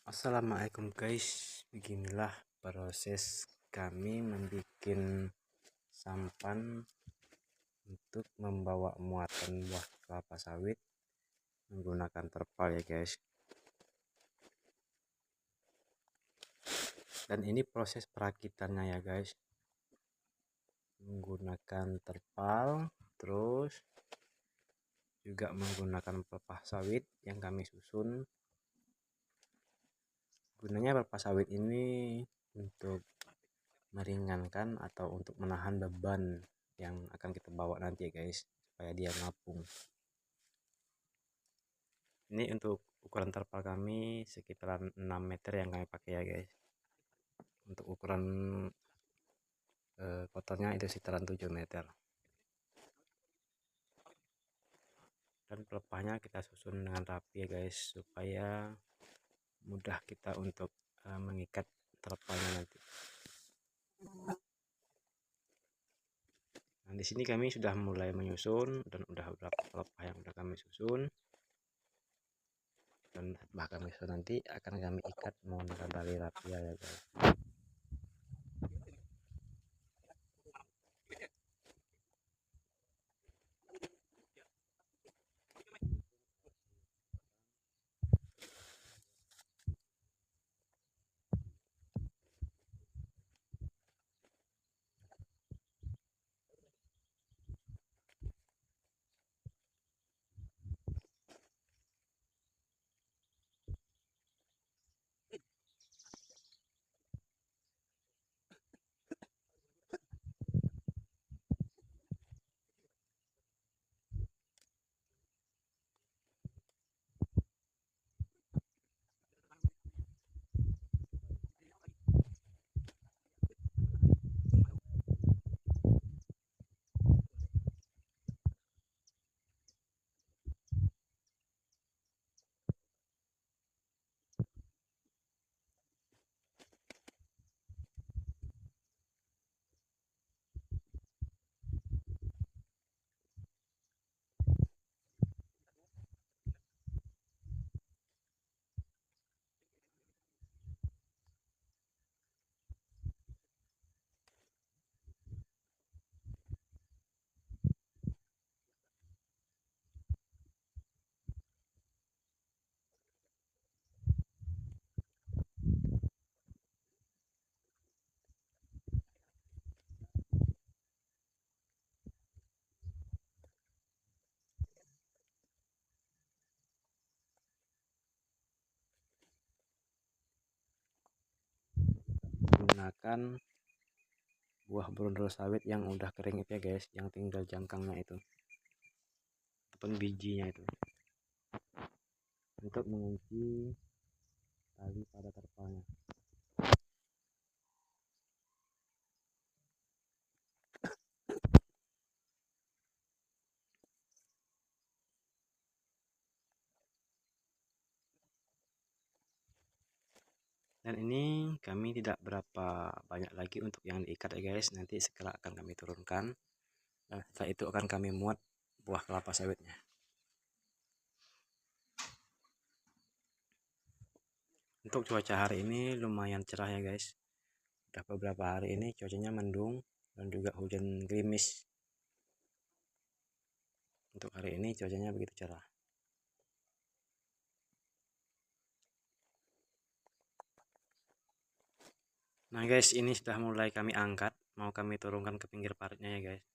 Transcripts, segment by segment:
Assalamualaikum guys, beginilah proses kami membuat sampan untuk membawa muatan buah kelapa sawit menggunakan terpal ya guys. Dan ini proses perakitannya ya guys, menggunakan terpal, terus juga menggunakan pelepah sawit yang kami susun. Gunanya pelepah sawit ini untuk meringankan atau untuk menahan beban yang akan kita bawa nanti ya guys, supaya dia ngapung. Ini untuk ukuran terpal kami sekitaran 6 meter yang kami pakai ya guys. Untuk ukuran kotornya itu sekitaran 7 meter. Dan pelepahnya kita susun dengan rapi ya guys, supaya mudah kita untuk mengikat terpalnya nanti. Nah, di sini kami sudah mulai menyusun dan udah beberapa pelepah yang udah kami susun. Dan bahkan besok nanti akan kami ikat menggunakan tali rapia ya guys. Menggunakan buah brondol sawit yang udah kering itu ya guys, yang tinggal jangkangnya itu ataupun bijinya itu, untuk mengunci tali pada terpalnya. Dan ini kami tidak berapa banyak lagi untuk yang diikat ya guys, nanti segera akan kami turunkan. Nah, setelah itu akan kami muat buah kelapa sawitnya. Untuk cuaca hari ini lumayan cerah ya guys, udah beberapa hari ini cuacanya mendung dan juga hujan gerimis. Untuk hari ini cuacanya begitu cerah. Nah guys, ini sudah mulai kami angkat, mau kami turunkan ke pinggir paritnya ya guys.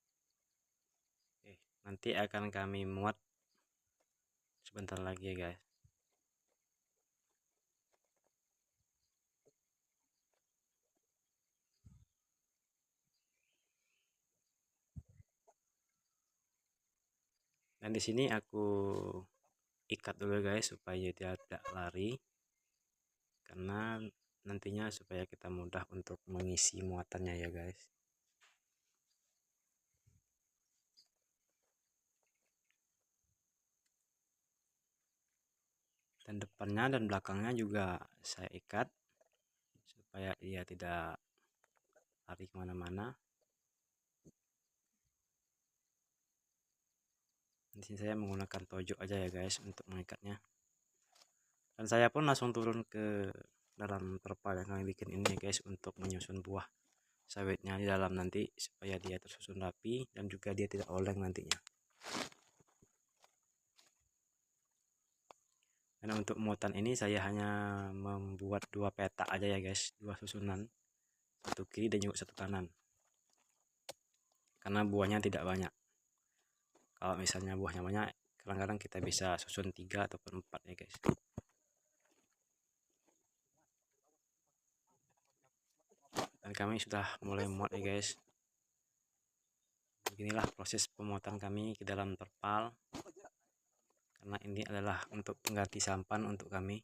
Oke, nanti akan kami muat sebentar lagi ya guys. Dan di sini aku ikat dulu guys, supaya dia tidak lari, karena nantinya supaya kita mudah untuk mengisi muatannya ya guys. Dan depannya dan belakangnya juga saya ikat supaya dia tidak lari kemana-mana. Di sini saya menggunakan tojok aja ya guys untuk mengikatnya. Dan saya pun langsung turun ke dalam terpal yang kami bikin ini ya guys, untuk menyusun buah sawitnya di dalam nanti supaya dia tersusun rapi dan juga dia tidak oleng nantinya. Dan untuk muatan ini saya hanya membuat 2 petak aja ya guys, 2 susunan, satu kiri dan juga satu kanan, karena buahnya tidak banyak. Kalau misalnya buahnya banyak, kadang-kadang kita bisa susun 3 ataupun 4 ya guys. Dan kami sudah mulai muat ya guys. Beginilah proses pemuatan kami ke dalam terpal, karena ini adalah untuk pengganti sampan untuk kami.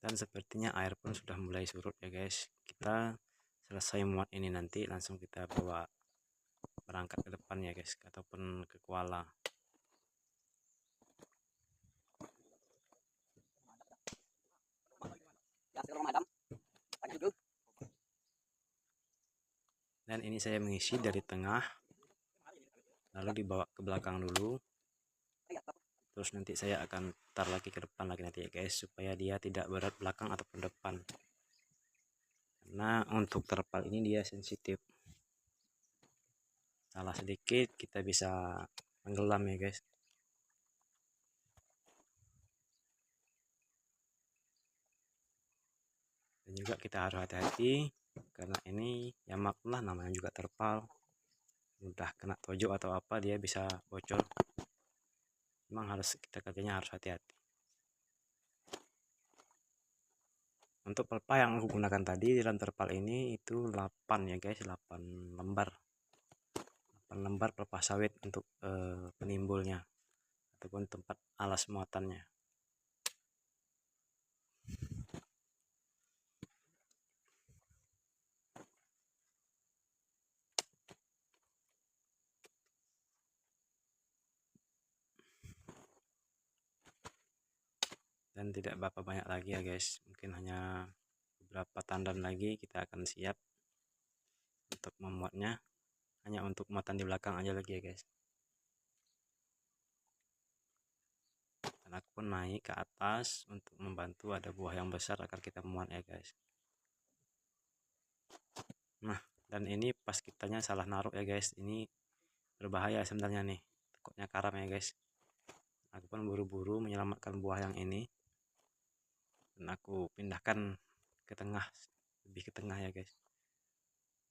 Dan sepertinya air pun sudah mulai surut ya guys. Kita selesai muat ini nanti langsung kita bawa berangkat ke depan ya guys, ataupun ke Kuala. Dan ini saya mengisi dari tengah, lalu dibawa ke belakang dulu, terus nanti saya akan putar lagi ke depan lagi nanti ya guys, supaya dia tidak berat belakang ataupun depan, karena untuk terpal ini dia sensitif, salah sedikit kita bisa tenggelam ya guys. Dan juga kita harus hati-hati, karena ini ya maklumlah namanya juga terpal, mudah kena tojok atau apa dia bisa bocor. Memang harus kita kerjanya harus hati-hati. Untuk pelpa yang aku gunakan tadi di dalam terpal ini itu 8 ya guys, 8 lembar. 8 lembar pelpa sawit untuk penimbulnya ataupun tempat alas muatannya. Dan tidak berapa banyak lagi ya guys, mungkin hanya beberapa tandan lagi kita akan siap untuk memuatnya, hanya untuk muatan di belakang aja lagi ya guys. Dan aku pun naik ke atas untuk membantu, ada buah yang besar akan kita muat ya guys. Nah, dan ini pas kitanya salah naruh ya guys, ini berbahaya sebenarnya nih, takutnya karam ya guys. Aku pun buru-buru menyelamatkan buah yang ini, dan aku pindahkan ke tengah, lebih ke tengah ya guys,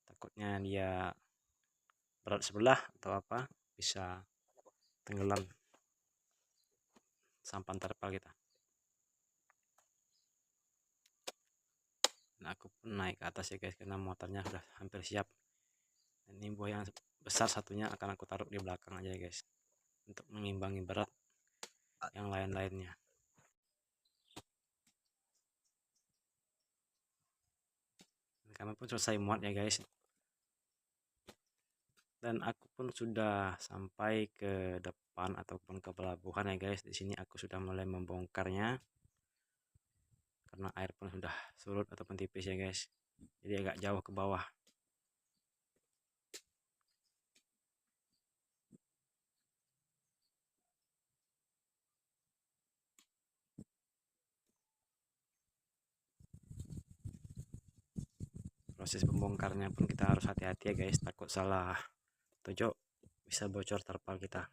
takutnya dia berat sebelah atau apa bisa tenggelam sampan terpal kita. Dan aku pun naik ke atas ya guys, karena muatannya sudah hampir siap. Dan ini buah yang besar satunya akan aku taruh di belakang aja ya guys, untuk mengimbangi berat yang lain-lainnya. Dan kami pun selesai muat ya guys, dan aku pun sudah sampai ke depan ataupun ke pelabuhan ya guys. Di sini aku sudah mulai membongkarnya, karena air pun sudah surut ataupun tipis ya guys, jadi agak jauh ke bawah. Proses pembongkarnya pun kita harus hati-hati ya guys, takut salah tojok bisa bocor terpal kita.